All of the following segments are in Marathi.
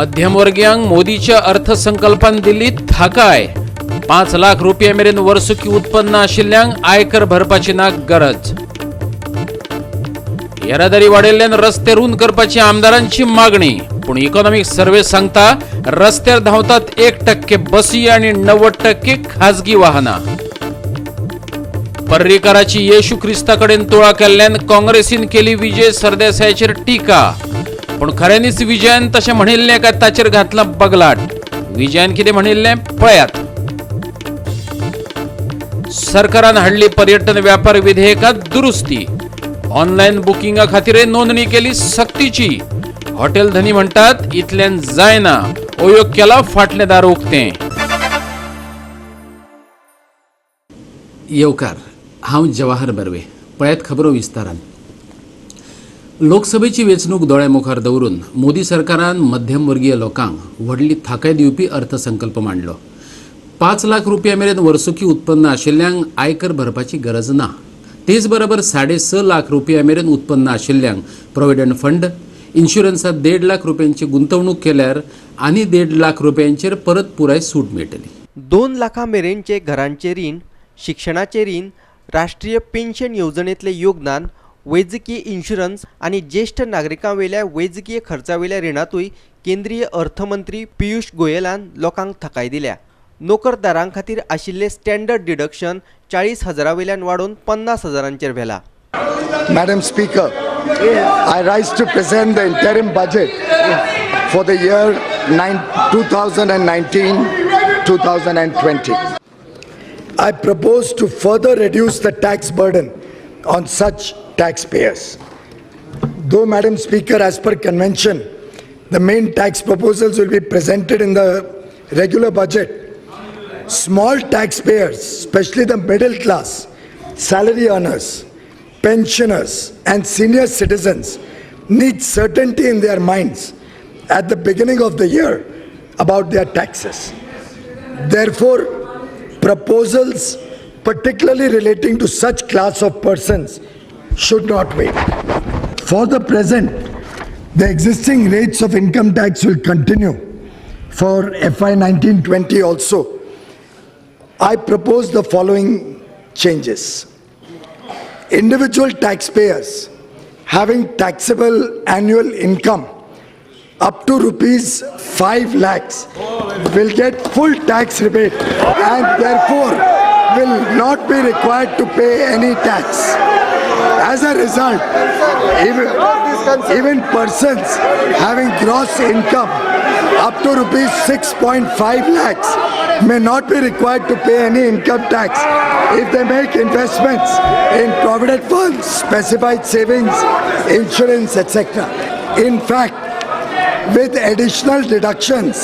मध्यमवर्गीयांक मोदीच्या अर्थसंकल्पान दिल्ली थाकाय 5 लाख रुपया मेरेन वर्सुकी उत्पन्न आशिल्ल्यांक आयकर भरपाची ना गरज। येरादारी वाडयल्ल्यान रस्ते रुंद करपाची आमदारांची मागणी, पूण इकॉनॉमिक सर्वे सांगता रस्त्यार धांवतात 1% बसी आणि 90% खाजगी वाहनां। पर्रीकाराची येशू ख्रिस्ता कडेन तुळा केल्ल्यान काँग्रेसीन केली विजय सरदेसायाचेर टिका, पण खऱ्यांनीच विजयान तशें म्हणिल्लें काय ताचेर घातला बगलाट। विजयान कितें म्हणिल्लें पळयात। सरकारान हाडली पर्यटन व्यापार विधेयकात दुरुस्ती, ऑनलायन बुकिंगा खातीर नोंदणी केली सक्तीची। हॉटेल धनी म्हणटात इतल्यान जायना, अयोग केला फाटलें दार उक्तें। येवकार, हांव जवाहर बर्वे। पळयात खबरो विस्तारान। लोकसभेची वेंचणूक दोळ्यामुखार दवरून मोदी सरकारान मध्यमवर्गीय लोकांक व्हडली थाकाय दिवपी अर्थसंकल्प मांडलो। 5 लाख रुपया मेरेन वर्सुकी उत्पन्न आशिल्ल्यांक आयकर भरपाची गरज ना। तेच बरोबर 6.5 लाख रुपया मेरेन उत्पन्न आशिल्ल्यांक प्रॉव्हिडंट फंड, इन्शुरन्सात 1.5 लाख रुपयांची गुंतवणूक केल्यार आनी 1.5 लाख रुपयांचेर परत पुराय सूट मेळटली। 2 लाखां मेरेनचे घरांचे रीण, शिक्षणाचे रीण, राष्ट्रीय पेन्शन येवजणेतले योगदान, वैजकीय इन्शुरन्स आणि ज्येष्ठ नागरिकां वयल्या वैजकीय खर्चा वयल्या रिणांतूय केंद्रीय अर्थमंत्री पियुष गोयलान लोकांक थाकाय दिल्या। नोकरदारां खातीर आशिल्ले स्टँडर्ड डिडक्शन 40,000 वयल्यान वाडून 50,000चेर व्हेला। Madam Speaker, I rise to present the interim budget for the year 2019-2020. I propose to further reduce the tax burden on such taxpayers. Though, Madam Speaker, as per convention, the main tax proposals will be presented in the regular budget, small taxpayers, especially the middle class, salary earners, pensioners and senior citizens need certainty in their minds at the beginning of the year about their taxes. Therefore, proposals particularly relating to such class of persons should not wait. For the present, the existing rates of income tax will continue for FY 19-20 also. I propose the following changes. Individual taxpayers having taxable annual income up to rupees 5 lakhs will get full tax rebate and therefore will not be required to pay any tax. As a result, even persons having gross income up to rupees 6.5 lakhs may not be required to pay any income tax if they make investments in provident funds, specified savings, insurance, etc. In fact, with additional deductions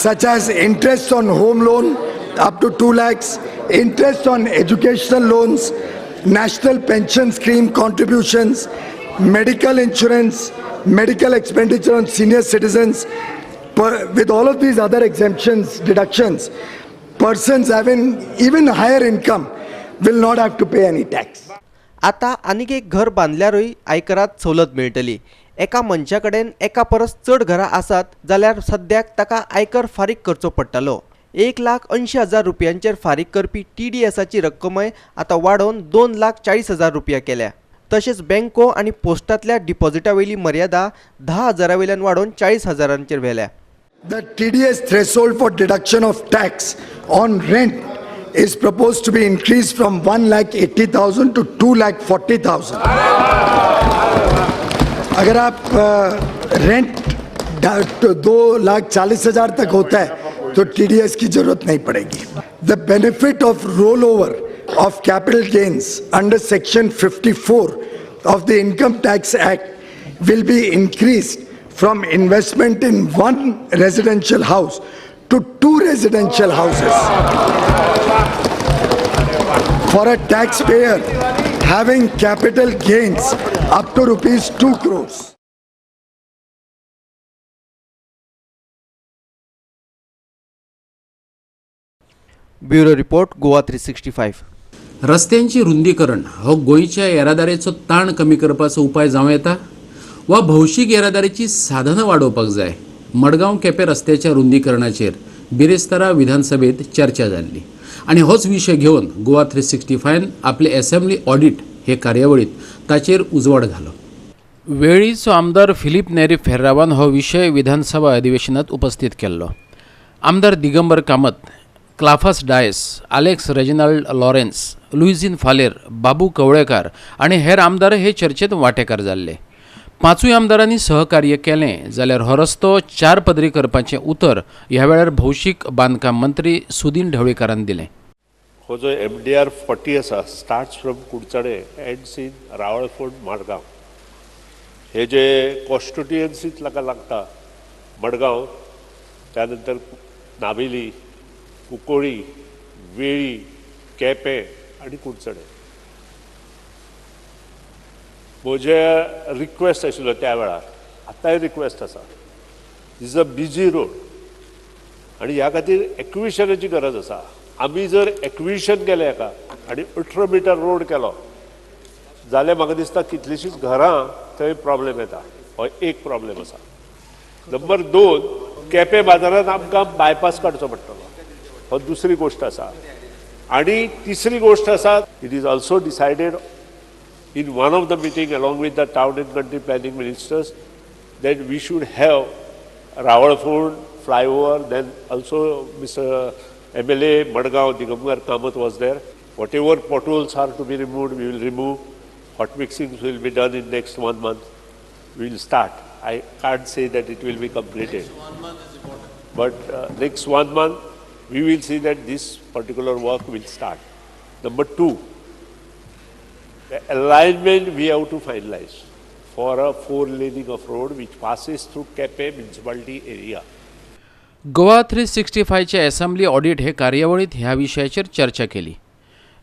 such as interest on home loan up to 2 lakhs, interest on educational loans, national pension scheme contributions, medical insurance, medical expenditure on senior citizens, with all of these other exemptions, deductions, persons having even higher income will not have to pay any tax. आता आनीक एक घर बांदल्यारूय आयकरात सवलत मेळटली। एका मनशा कडेन एका परस चड घरां आसात जाल्यार सद्याक ताका आयकर फारीक करचो पडटलो। 1,80,000 रुपयांचेर फारीक करपी TDSची रक्कमय आता वाडोवन 2,40,000 रुपया केल्या। तशेंच बँको आनी पोस्टांतल्या डिपॉझिटा वयली मर्यादा 10,000 वयल्यान वाडोवन 40,000चेर व्हेल्या। The TDS threshold for deduction of tax on rent is proposed to be increased from 1,80,000 to 2,40,000. अगर आप रेंट 2,40,000 तक होता है तो TDS की जरूरत नहीं पड़ेगी। The benefit of rollover of capital gains under Section 54 of the Income Tax Act will be increased from investment in one residential house to 2 residential houses. For a taxpayer having capital gains up to rupees 2 crores. Bureau report Goa 365। रस्त्यांची रुंदीकरण हो गोंयच्या येरादारीचो ताण कमी करपाचो उपाय जावं येता वा भौशीक येरादारीची साधनां वाडोवपाक जाय मडगांव केपें रस्त्याच्या रुंदीकरणाचेर बिरेस्तारा विधानसभेत चर्चा जाल्ली आनी होच विशय घेवन गोवा 365 आपले असेंब्ली ऑडिट हे कार्यावळीत ताचेर उजवाड घालो. वेळीच आमदार फिलीप नेरी फेर्रावान हो विशय विधानसभा अधिवेशनात उपस्थित केल्लो. आमदार दिगंबर कामत, क्लाफस डायस, आलेक्स रेजिनाल्ड लॉरेन्स, लुइझीन फालेर, बाबू कवळेकार आणि हेर आमदार हे चर्चेत वांटेकार जाल्ले. पांचूय आमदारांनी सहकार्य केलें जाल्यार हो रस्तो 4 पदरी करपाचें उतर ह्या वेळार भौशीक बांदकाम मंत्री सुदीन ढवळीकारान दिलें. हो जो MDR 40 आसा starts from Kudchade ends in Rawanfond Margao. हे जे कॉन्स्टिट्युएन्सीत लागता मडगांव, त्यानंतर नाबिली, कुंकोळी, वेळी, केपें आणि कुडचडे. म्हजे रिक्वेस्ट आशिल्लो त्या वेळार, आतांय रिक्वेस्ट आसा, इज अ बिजी रोड आनी ह्या खातीर एक्विशनाची गरज आसा. आमी जर एक्विशन केलें हेका आनी 18 मिटर रोड केलो जाल्यार म्हाका दिसता कितलींशींच घरां थंय प्रॉब्लेम येता. हो एक प्रॉब्लेम आसा. नंबर 2, केपें बाजारांत आमकां बायपास काडचो पडटलो. हो दुसरी गोश्ट आसा. आनी तिसरी गोश्ट आसा, it is also decided in one of the meeting along with the town and country planning ministers that we should have Rawalford flyover. Then also Mr. MLA Madgaon Digambar Kamath was there. Whatever potholes are to be removed, we will remove. Hot mixings will be done in next 1 month. We will start. I can't say that it will be completed. But next 1 month, we will see that this particular work will start. Number 2, the alignment we have to finalize for a 4-laning of road which passes through Kepe municipality area. Goa 365चे असेंब्ली ऑडिट हे कार्यावळीत ह्या विशयाचेर चर्चा केली.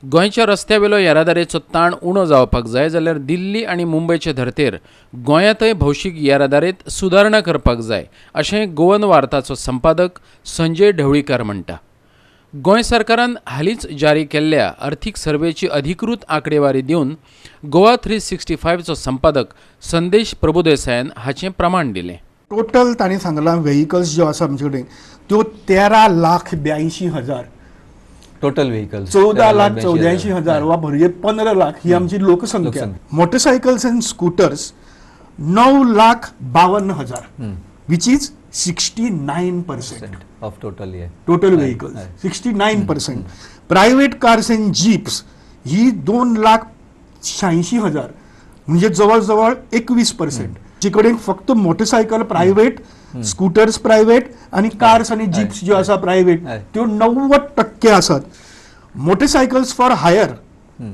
गोंयच्या रस्त्यावेलो येरादारीचो ताण उणो जावपाक जाय जाल्यार दिल्ली आनी मुंबयचे धर्तेर गोंयांतय भौशीक येरादारीत सुदारणा करपाक जाय अशें गोवन वार्ताचो संपादक संजय ढवळीकार म्हणटा. गोंय सरकारान हालींच जारी केल्ल्या अर्थीक सर्वेची अधिकृत आंकडेवारी दिवन गोवा 365चो संपादक संदेश प्रभुदेसायान हाचें प्रमाण दिलें. टोटल तांणी सांगलां व्हेकल्स ज्यो आसा आमचे कडेन त्यो 13,82,000. टोटल व्हेकल्स 14,84,000 वा भरये 15 लाख ही आमची लोकसंख्या. Motorcycles and scooters 9,52,000 which is 69% of total total vehicles 69%. Private cars and jeeps ही 2,86,000 म्हणजे जवळजवळ 21%. जी कडेन फक्त मोटरसायकल प्रायव्हेट, स्कूटर्स प्रायव्हेट आणि कार्स आणि जीप्स ज्यो आसा प्रायव्हेट त्यो 90% आसात. Motorcycles for hire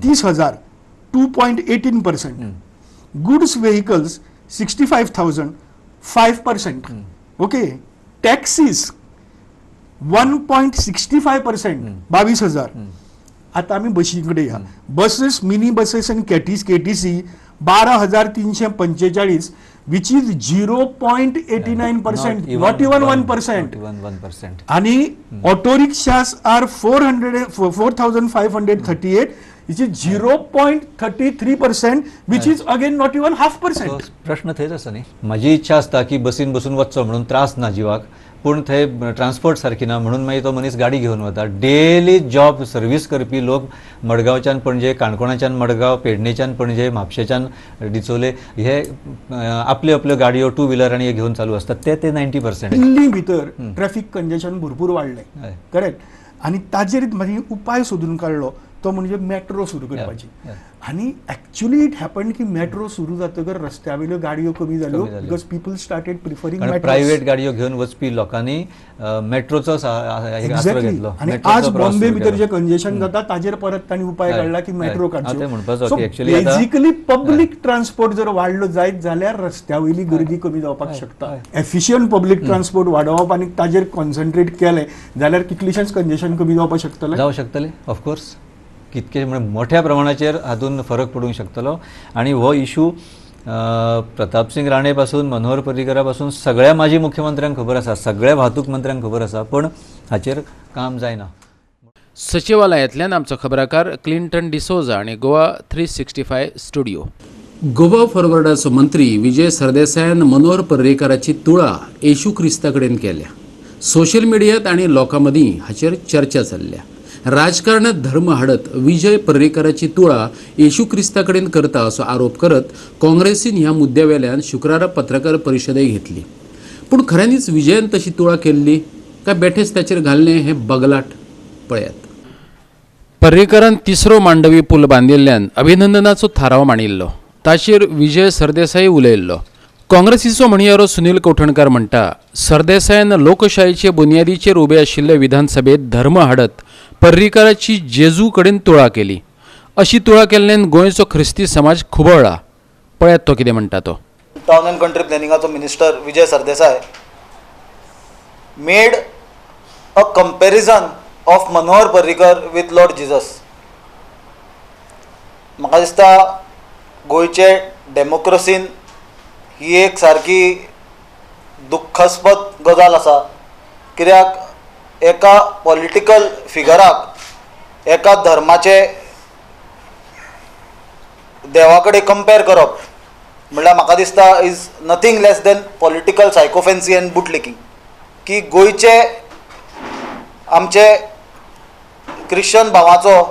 30,000 2.18%. Goods vehicles 65,000 5%. Okay. Taxis 1.65% 22,000. आता आम्ही बशीकडे या. बसेस, मिनी बसेस आणि KTC 12,345 which is 0.89%, not even 1%. आणि auto rickshaws are 4,538 which is 0.33%, which is again not even 0.5%. प्रश्न थंयच आसा न्ही. म्हाजी इच्छा आसता की बसीन बसून वचचो म्हणून त्रास ना जिवाक, पूण थंय ट्रान्सपोर्ट सारकी ना म्हणून मागीर तो मनीस गाडी घेवन वता. डेली जॉब सर्वीस करपी लोक मडगांवच्यान पणजे, काणकोणाच्यान मडगांव, पेडणेच्यान पणजे, म्हापशेच्यान डिचोले हे आपल्यो आपल्यो गाडयो 2 व्हिलर आनी हे घेवन चालू असतात. ते 90%. दिल्ली भितर ट्रॅफिक कंजेशन भरपूर वाडलें. करेक्ट. आनी ताजेर मागीर उपाय सोदून काडलो तो म्हणजे मेट्रो सुरू करपाची. आणि ऍक्च्युअली इट हॅपन की मेट्रो सुरू जातकर रस्त्यावेल्यो गाडयो कमी जाल्यो because people started preferring private गाडयो घेवन वचपी लोकांनी मेट्रोचो आसरो घेतलो. आणि आज बॉम्बे भितर जे कंजेशन जाता ताजेर परत तांणी उपाय काडला की मेट्रो काडचो. बेसिकली पब्लीक ट्रान्सपोर्ट जर वाडलो जायत जाल्यार रस्त्या वयली गर्दी कमी जावपाक शकता. एफिशियंट पब्लीक ट्रान्सपोर्ट वाडोवप आनी ताजेर कॉन्सन्ट्रेट केलें जाल्यार कितलेशेच कंजेशन कमी जावपाक शकतलें. ऑफकोर्स कितके म्हणजे मोठ्या प्रमाणाचेर हातून फरक पडूंक शकतलो. आणि हो इशू प्रताप सिंग राणे पासून, मनोहर पर्रीकरा पासून सगळ्या माजी मुख्यमंत्र्यांक खबर आसा, सगळ्या वाहतूक मंत्र्यांक खबर आसा, पण हाचेर काम जायना. सचिवालयातल्यान आमचो खबराकार क्लिंटन डिसोजा आणि गोवा 365 स्टुडिओ. गोवा फॉरवर्डाचो मंत्री विजय सरदेसायान मनोहर पर्रीकाराची तुळा येशू क्रिस्ता कडेन केल्या. सोशल मिडियांत आनी लोकां मदीं हाचेर चर्चा चल्ल्या. राजकारणात धर्म हाडत विजय पर्रीकाराची तुळा येशू क्रिस्ता कडेन करता असो आरोप करत काँग्रेसीन ह्या मुद्द्यावेल्यान शुक्रारा पत्रकार परिशदय घेतली. पूण खऱ्यांनीच विजयान तशी तुळा केल्ली काय बेठेच ताचेर घालणे हे बगलाट पळयात. पर्रीकारान तिसरो मांडवी पूल बांदिल्ल्यान अभिनंदनाचो थाराव मांडिल्लो. ताचेर विजय सरदेसाई उलयल्लो. काँग्रेसीचो म्हणयारो सुनील कोठणकार म्हणटा, सरदेसायान लोकशायेचे बुनयादीचेर उबे आशिल्ले विधानसभेत धर्म हाडत पर्रीकाराची जेजू कडेन तुळा केली. अशी तुळा केल्ल्यान गोंयचो ख्रिस्ती समाज खुबळ्ळा. पळयात तो कितें म्हणटा तो. टाउन एंड कंट्री प्लॅनिंगाचो minister Vijay Sardesai made a comparison of Manohar Parrikar with Lord Jesus. म्हाका दिसता गोंयचे डेमोक्रेसीन ही एक सारकी दुख्खास्पद गजाल आसा. कित्याक एका पॉलिटिकल फिगराक एका धर्माचे देवा कडेन कंपेर करप म्हणल्यार म्हाका दिसता is nothing less than political sycophancy and bootlicking. की गोंयचे आमचे क्रिश्चन भावाचो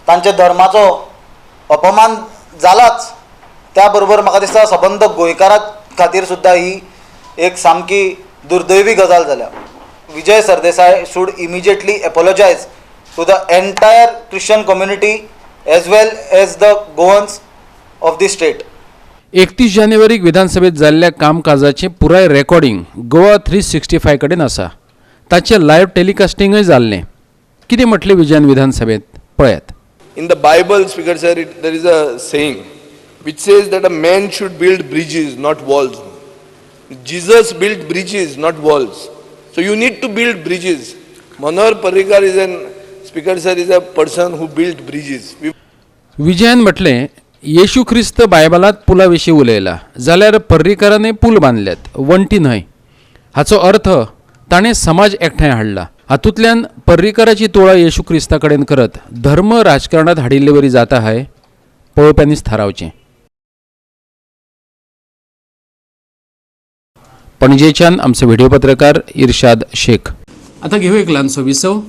तांचे धर्माचो अपमान जालाच, त्या बरोबर म्हाका दिसता सबंद गोंयकारां खातीर सुद्दां ही एक सामकी दुर्दैवी गजाल जाल्या. Vijay Sardesai should immediately apologise to the entire Christian community as well as the Goans of the state. 31 जानेवारीक विधानसभेत जाल्ल्या कामकाजाचें पुराय रेकॉर्डिंग गोवा 365 कडेन आसा. ताचें लायव्ह टेलिकास्टिंगय जाल्लें. कितें म्हटलें विजयान विधानसभेत पळयात. In the Bible, Speaker sir, there is a saying which says that a man should build bridges, not walls. Jesus built bridges, not walls. So you need to build bridges. Manohar Parrikar is an, Speaker sir, is a person who built bridges. विजयान म्हटलें, येशू ख्रिस्त बायबलांत पुला विशीं उलयला जाल्यार पर्रीकारानय पूल बांदल्यात, वण्टी न्हय. हाचो अर्थ ताणें समाज एकठांय हाडला. हातूंतल्यान पर्रीकाराची तुळा येशू क्रिस्ता कडेन करत धर्म राजकारणात हाडिल्ले वरी जाता हाय पळोवप्यांनीच थारावचें. पणजेच्यान आमचे व्हिडिओ पत्रकार इर्शाद शेख. आता घेऊ एक ल्हानसो विसव.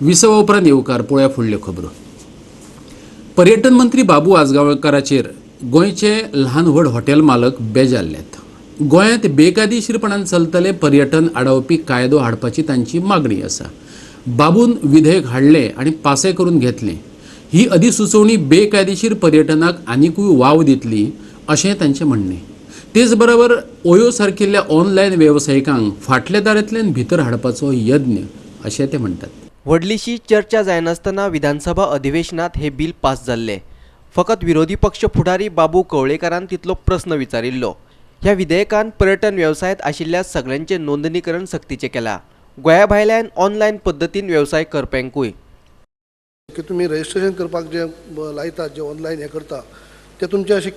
विसवा उपरांत येवकार पळोवया फुडल्यो खबरो. पर्यटन मंत्री बाबू आजगांवकाराचेर गोंयचे ल्हान व्हड हॉटेल मालक बेजारल्यात. गोंयांत बेकायदेशीरपणान चलतले पर्यटन आडावपी कायदो हाडपाची तांची मागणी आसा. बाबून विधेयक हाडलें आनी पासय करून घेतलें. ही अधिसुचोवणी बेकायदेशीर पर्यटनाक आनिकूय वाव दितली अशें तांचें म्हणणें. तेच बरोबर ओयो सारकिल्ल्या ऑनलायन वेवसायिकांक फाटल्या दारांतल्यान भितर हाडपाचो यत्न अशें ते म्हणटात. व्हडलीशी चर्चा जायनासतना विधानसभा अधिवेशनात हे बिल पास जाल्ले. फकत विरोधी पक्ष फुडारी बाबू कवळेकारान तितलो प्रस्न विचारिल्लो. ह्या विधेयकान पर्यटन वेवसायांत आशिल्ल्या सगळ्यांचे नोंदणीकरण सक्तीचें केलां. गोंया भायल्यान ऑनलायन पद्दतीन वेवसाय करप्यांकूय. की तुम्ही रजिस्ट्रेशन करपाक जे लायतात, जे ऑनलायन हे करता ते तुमचे अशें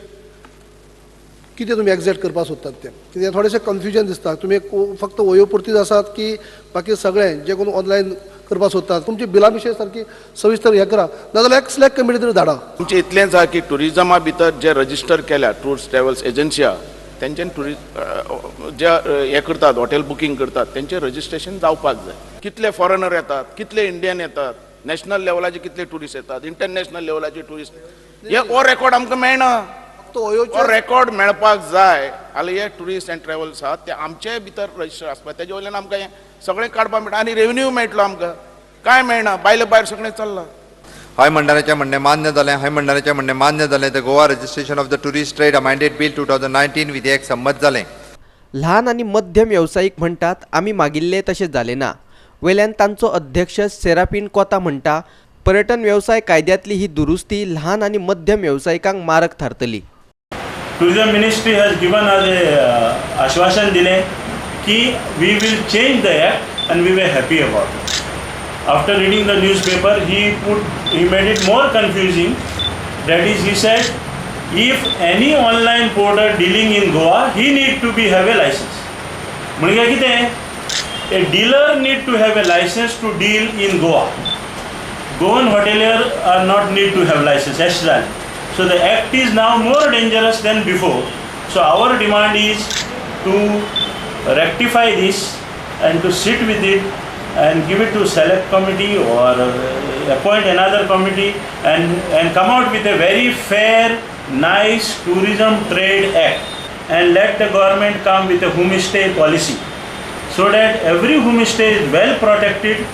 कितें तुमी एक्झॅक्ट करपाक सोदतात तें कित्याक थोडेशें कन्फ्युजन दिसता. तुमी फक्त ओयो पुरतीच आसात की बाकी सगळें जे कोण ऑनलायन करपाक सोदतात तुमची बिलां विशीं सारकी सविस्तर हें करा, नाजाल्यार एक सिलेक्ट कमिटी तरी धाडा. तुमचे इतलेंच आहा की टुरिजमा भितर जे रजिस्टर केल्या टूर्स ट्रॅव्हल्स एजन्सिया तेंच्यान जे हे करतात हॉटेल बुकींग करतात तेंचें रजिस्ट्रेशन जावपाक जाय. कितले फॉरेनर येतात, कितले इंडियन येतात, नॅशनल लेवलाचे कितले टुरिस्ट येतात, इंटरनॅशनल लेवलाचे टुरिस्ट, हे हो रेकॉर्ड आमकां मेळना. हो रेकॉर्ड मेळपाक जाय जाल्यार हे टुरिस्ट एंड ट्रॅव्हल्स आहात ते आमचे भितर रजिस्टर आसपाक तेजे वयल्यान आमकां हें सगळें काडपाक मेळटा आनी रेव्हन्यू मेळटलो. आमकां कांय मेळना, भायले भायर सगळें चल्लां. हाय मंडळाचें म्हणणें मान्य जालें. हाय मंडळाचें म्हणणें मान्य जालें. The Goa registration of the tourist trade amended bill 2019 विधेयक संमत जालें. ल्हान आनी मध्यम वेवसायीक म्हणटात आमी मागिल्ले तशें जालें ना. वयल्यान तांचो अध्यक्ष सेराफीन कोता म्हणटा पर्यटन वेवसाय कायद्यांतली ही दुरुस्ती ल्हान आनी मध्यम वेवसायिकांक मारक थारतली. Tourism ministry has given us आश्वासन दिले की we will change the act and we were happy about it. After reading the newspaper he made it more confusing. That is, he said if any online portal dealing in Goa he need to have a license. म्हणजे कितें a dealer need to have a license to deal in Goa. Goan hotelier are not need to have license extra. So the act is now more dangerous than before. So our demand is to rectify this and to sit with it and give it to select committee or appoint another committee and come out with a very fair, nice tourism trade act and let the government come with a homestay policy so that every homestay is well protected,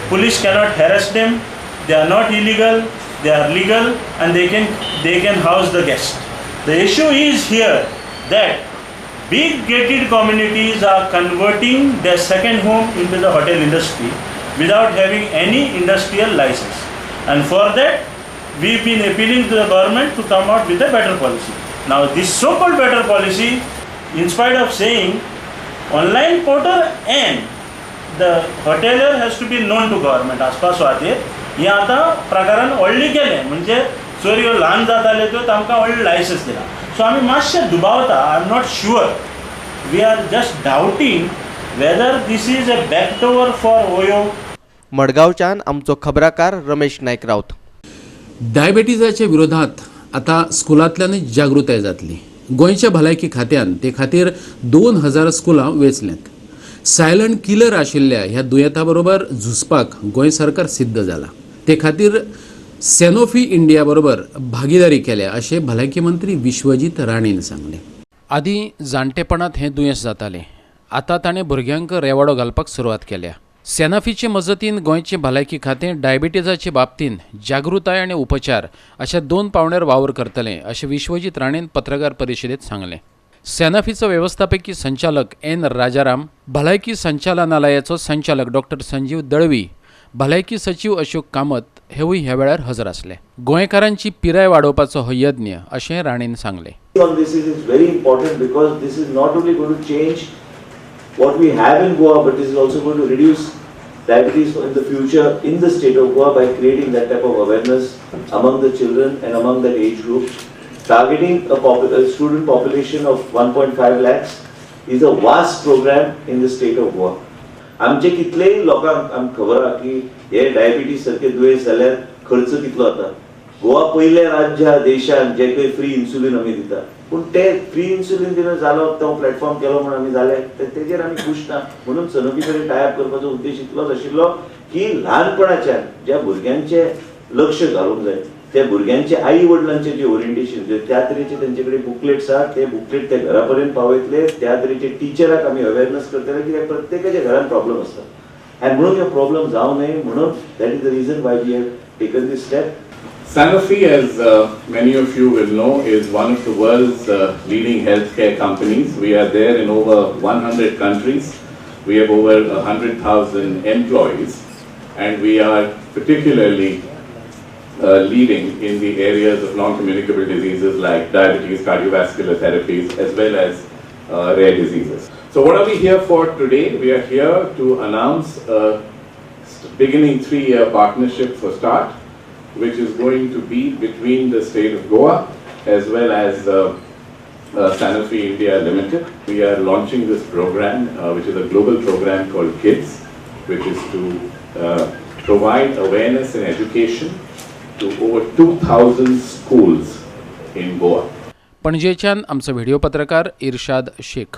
police cannot harass them, they are not illegal, they are legal and they can house the guests. The issue is here that big gated communities are converting their second home into the hotel industry without having any industrial license. And for that, we've been appealing to the government to come out with a better policy. Now, this so-called better policy, in spite of saying online porter and the hotelier has to be known to government, आसपास वाते हे आता प्रकारान व्हडली केले म्हणजे चोरयो ल्हान जाताले त्यो तांकां व्हडले लायसन्स दिला. सो आमी मातशे दुबावता. I am not sure. We are just doubting whether this is a backdoor for OYO. मडगांवच्यान आमचो खबराकार रमेश नायक रावत. डायबिटीजाच्या विरोधात आता स्कुलांतल्यानच जागृताय जातली. गोंयच्या भलायकी खात्यान ते खातीर 2000 स्कुलां वेंचल्यात. सायलंट किलर आशिल्ल्या ह्या दुयेंता बरोबर झुजपाक गोंय सरकार सिद्ध जाला. ते खातीर सॅनोफी इंडिया बरोबर भागीदारी केल्या अशें भलायकी मंत्री विश्वजीत राणेन सांगलें. आदीं जाणटेपणांत हें दुयेंस जातालें. आतां ताणें भुरग्यांक रेवाडो घालपाक सुरवात केल्या. सॅनाफीचे मजतीन गोंयचें भलायकी खातें डायबिटीजाचे बाबतींत जागृताय आनी उपचार अशा 2 पावंड्यार वावर करतलें अशें विश्वजीत राणेन पत्रकार परिशदेंत सांगलें. सॅनाफीचो वेवस्थापकी संचालक एन राजाराम, भलायकी संचालनालयाचो संचालक डॉक्टर संजीव दळवी, भलायकी सचिव अशोक कामत हेवूय ह्या वेळार हजर आसले. गोंयकारांची पिराय वाडोवपाचो हो यज्ञ अशें राणेन सांगलें. This is very important because this is not only going to change what we have in Goa, but this is also going to reduce diabetes in the future in the state of Goa by creating that type of awareness among the children and among that age group. Targeting a student population of 1.5 lakhs is a vast program in the state of Goa. आमचे कितलेय लोकांक आमकां खबर आहा की हे डायबिटीज सारखे दुयेंस जाल्यार खर्च कितलो जाता. गोवा पयले राज्य आहा देशान जे काही फ्री इन्सुलीन आमी दिता. पूण ते फ्री इन्सुलीन दिवन जालो तो प्लॅटफॉर्म केलो म्हणून आमी जाले तेजेर आमी खुश ना. म्हणून सनोफी कडेन टायअप करपाचो उद्देश इतलोच आशिल्लो की ल्हानपणाच्यान ज्या भुरग्यांचे लक्ष घालूंक जाय त्या भुरग्यांचे आई वडिलांचे जे ओरिएंटेशन त्या तरेचे तेंचे कडेन बुकलेट्स आहात ते बुकलेट ते घरा पर्यंत पावयतले. त्या तरेचे टीचराक आमी अवेअरनेस करतले कित्याक प्रत्येकाच्या घरान प्रॉब्लेम आसता आनी म्हणून हे प्रॉब्लेम जावं न्हय म्हणून that is the reason why we have taken this step. Sanofi, as many of you will know, is one of the world's leading healthcare companies. We are there in over 100 countries. We have over 100,000 employees, and we are particularly leading in the areas of non-communicable diseases like diabetes, cardiovascular therapies, as well as rare diseases. So what are we here for today? We are here to announce a beginning 3-year partnership for START, which is going to be between the state of Goa as well as Sanofi India Limited. We are launching this program, which is a global program called KIDS, which is to provide awareness and education to over 2,000 schools in Goa. पणजेच्यान आमचो व्हिडिओ पत्रकार इर्शाद शेख.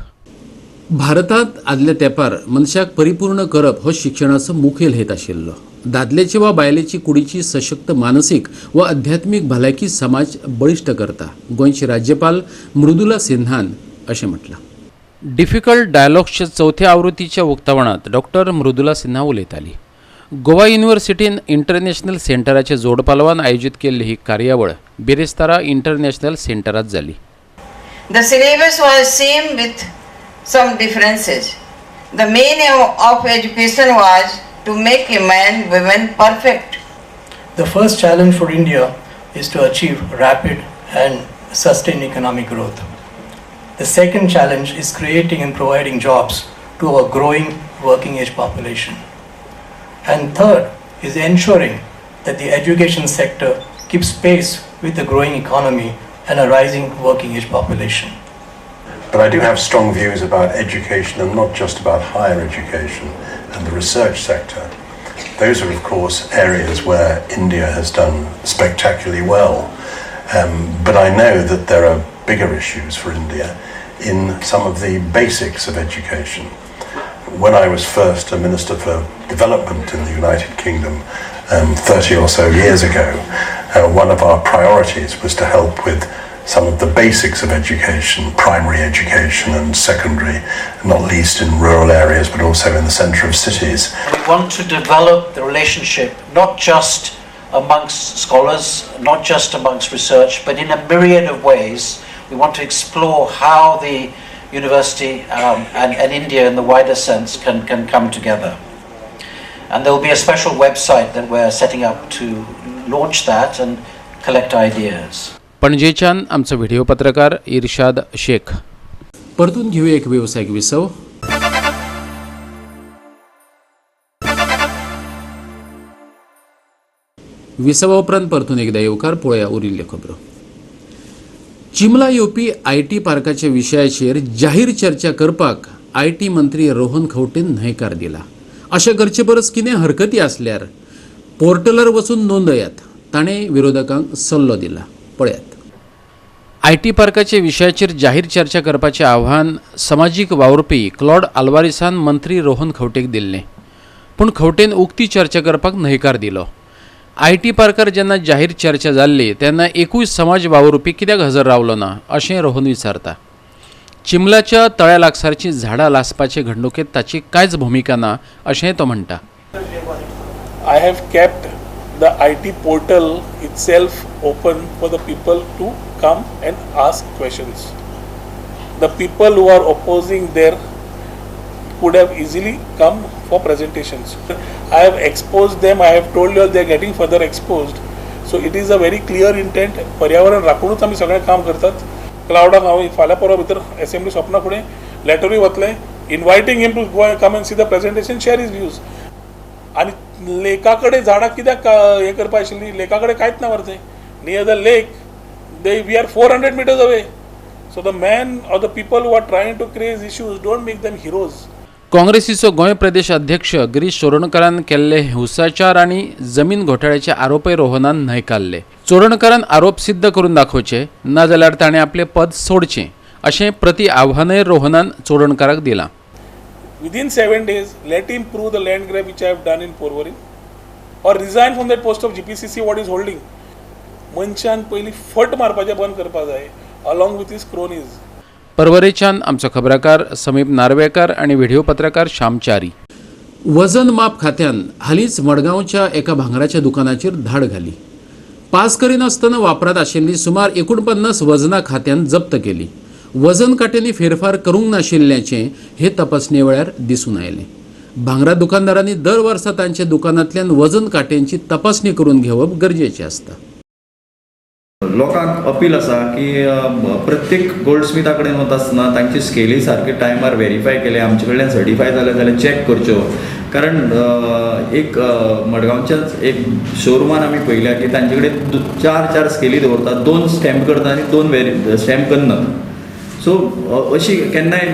भारतात आदल्या तेंपार मनशाक परिपूर्ण करप हो शिक्षणाचो मुखेल हेत आशिल्लो. दादल्याची वा बायलेची कुडीची सशक्त मानसीक व आध्यात्मीक भलायकी समाज बळिश्ट करता गोंयचे राज्यपाल मृदुला सिन्हान अशें म्हटलां. डिफिकल्ट डायलॉग्सच्या 4थ्या आवृत्तीच्या उक्तावणात डॉक्टर मृदुला सिन्हा उलयताली. गोवा युनिव्हर्सिटीन इंटरनॅशनल सेंटराचे जोडपालवान आयोजित केल्ली ही कार्यावळ बेरेस्तारा इंटरनॅशनल सेंटरात जाली. The syllabus was same with some differences. The main aim of education was to make a man, women perfect. The first challenge for India is to achieve rapid and sustained economic growth. The second challenge is creating and providing jobs to a growing working age population. And third is ensuring that the education sector keeps pace with the growing economy and a rising working age population. But I do have strong views about education and not just about higher education. and the research sector. Those are, of course, areas where India has done spectacularly well. But I know that there are bigger issues for India in some of the basics of education. When I was first a Minister for Development in the United Kingdom 30 or so years ago, one of our priorities was to help with some of the basics of education, primary education and secondary, not least in rural areas but also in the centre of cities. We want to develop the relationship not just amongst scholars, not just amongst research, but in a myriad of ways. We want to explore how the university and India in the wider sense can come together. And there will be a special website that we're setting up to launch that and collect ideas. पणजेच्यान आमचो व्हिडिओ पत्रकार इर्शाद शेख. परतून घेऊया एक व्यावसायिक विसव. विसवा उपरांत परतून एकदा येवकार पळोवया उरिल्ल्यो खबरो. चिमला येवपी IT पार्काच्या विशयाचेर जाहीर चर्चा करपाक IT मंत्री रोहन खंवटेन न्हयकार दिला. अशें करचे परस कितें हरकती आसल्यार पोर्टलार वचून नोंदयात, ताणें विरोधकांक सल्लो दिला. पळयात. IT पार्काचे विशयाचेर जाहीर चर्चा करपाचें आव्हान समाजीक वावुरपी क्लॉड आल्वारिसान मंत्री रोहन खंवटेक दिल्लें, पूण खंवटेन उक्ती चर्चा करपाक न्हयकार दिलो. IT पार्कार जेन्ना जाहीर चर्चा जाल्ली तेन्ना एकूय समाज वावुरपी कित्याक हजर रावलो ना अशें रोहन विचारता. चिमलाच्या तळ्या लागसारचीं झाडां लासपाचे घडणुकेंत ताची कांयच भुमिका ना अशेंय तो म्हणटा. I have kept the IT portal itself open for the people to come and ask questions. The people who are opposing there could have easily come for presentations. I have exposed them. I have told you all they are getting further exposed. So it is a very clear intent. पर्यावरण राखूनच आमी सगळें काम करतात. क्लाउडाक हांव फाल्यां परवा भितर असेंब्ली सोंपना फुडें लेटरूय वतलें inviting him to go come and see the presentation, share his views. आनी लेका कडेन झाडां कित्याक हें करपा आशिल्लीं? लेका कडेन कांयच ना मरे. Near the lake we are 400 meters away. So the man or the people who are trying to create issues, don't make them heroes. काँग्रेसीचो Goa प्रदेश अध्यक्ष गिरीश चोडणकरान केल्ले हिंसाचार आनी जमीन घोटाळ्याचे आरोपय रोहनान न्हयकारले. चोडणकरान आरोप सिद्ध करून दाखोवचे, नाजाल्यार ताणें आपलें पद सोडचें अशें प्रति आव्हानय रोहनान चोडणकराक दिलां. Within 7 days, let him prove the land grab which I have done in Porvorim, or resign from that post of GPCC what he is holding. मनशान पयलीं फट मारपाचें बंद करपा जाय, along with his cronies. परवरेच्यान आमचो खबराकार समीप नार्वेकर आनी व्हिडिओ पत्रकार श्यामचारी. वजन माप खात्यान हालींच मडगांवच्या एका भांगराच्या दुकानाचेर धाड घाली. पास करिनासतना वापरात आशिल्ली सुमार 49 वजनां खात्यान जप्त केली. वजन काट्यांनी फेरफार करूंक नाशिल्ल्याचें हे तपासणे वेळार दिसून आयलें. भांगरा दुकानदारांनी दर वर्सा तांच्या दुकानांतल्यान वजन काट्यांची तपासणी करून घेवप गरजेचें आसता. लोकांक अपील आसा की प्रत्येक गोल्डस्मिथा कडेन वता आसतना तांची स्केली सारके टायमार व्हेरीफाय केले, आमचे कडल्यान सर्टिफाय जाल्यार चॅक करच्यो. कारण एक मडगांवच्याच एक शोरुमान आमी पळयल्या की तांचे कडेन 4 स्केली दवरतात, 2 स्टॅम्प करता आनी 2 स्टॅम्प करनात. सो अशी केन्नाय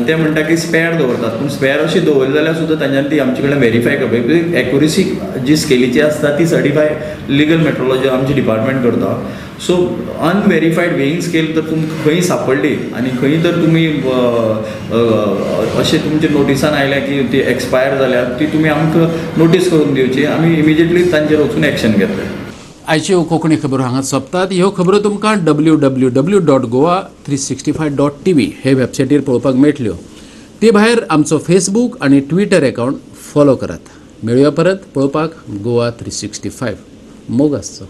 ते म्हणटा की स्पेअर दवरतात, पूण स्पेअर अशी दवरली जाल्यार सुद्दां तांच्यानी ती आमचे कडल्यान व्हेरीफाय करपाक एक्युरेसी जी स्केलीची आसता ती सर्टिफाय लिगल मेट्रोलॉजी आमची डिपार्टमेंट करता. सो अनव्हेरीफायड वेईंग स्केल तर तुमकां खंय सापडली आनी खंय तर तुमी अशें तुमच्या नोटिसान आयल्या की ती एक्सपायर जाल्यार ती तुमी आमकां नोटीस करून दिवची, आमी इमिजिएटली तांचेर वचून एक्शन घेतले. आयच्यो कोंकणी खबरो हांगाच सोंपतात. ह्यो खबरो तुमकां www.goa365.tv हे वेबसायटीर पळोवपाक मेळटल्यो. ते भायर आमचो फेसबूक आनी ट्विटर अकावंट फॉलो करात. मेळुया परत पळोवपाक गोवा 365. मोग आसचो.